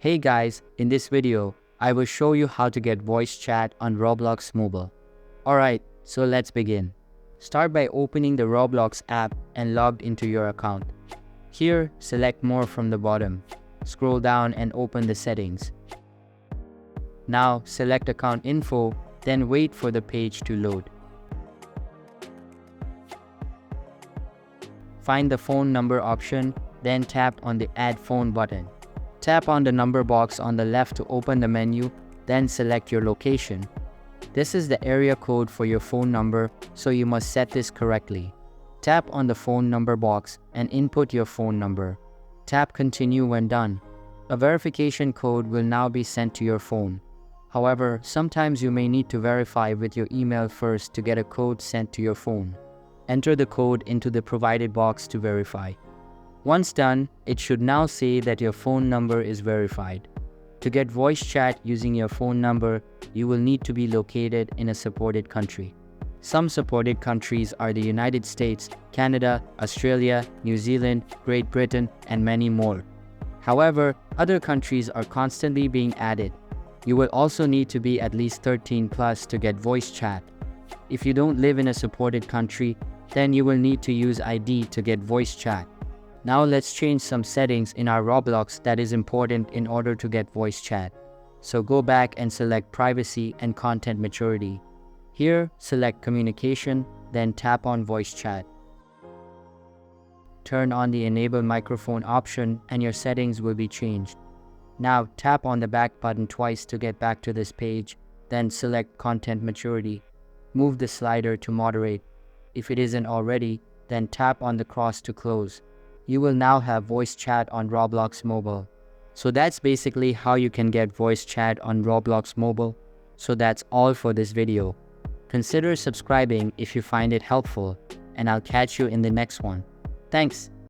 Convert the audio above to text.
Hey guys, in this video, I will show you how to get voice chat on Roblox Mobile. Alright, so let's begin. Start by opening the Roblox app and logged into your account. Here, select More from the bottom. Scroll down and open the settings. Now, select Account Info, then wait for the page to load. Find the phone number option, then tap on the Add Phone button. Tap on the number box on the left to open the menu, then select your location. This is the area code for your phone number, so you must set this correctly. Tap on the phone number box and input your phone number. Tap Continue when done. A verification code will now be sent to your phone. However, sometimes you may need to verify with your email first to get a code sent to your phone. Enter the code into the provided box to verify. Once done, it should now say that your phone number is verified. To get voice chat using your phone number, you will need to be located in a supported country. Some supported countries are the United States, Canada, Australia, New Zealand, Great Britain, and many more. However, other countries are constantly being added. You will also need to be at least 13 plus to get voice chat. If you don't live in a supported country, then you will need to use ID to get voice chat. Now let's change some settings in our Roblox that is important in order to get voice chat. So go back and select Privacy and Content Maturity. Here, select Communication, then tap on Voice Chat. Turn on the Enable Microphone option and your settings will be changed. Now tap on the back button twice to get back to this page, then select Content Maturity. Move the slider to Moderate. If it isn't already, then tap on the cross to close. You will now have voice chat on Roblox Mobile. So that's basically how you can get voice chat on Roblox Mobile. So that's all for this video. Consider subscribing if you find it helpful, and I'll catch you in the next one. Thanks.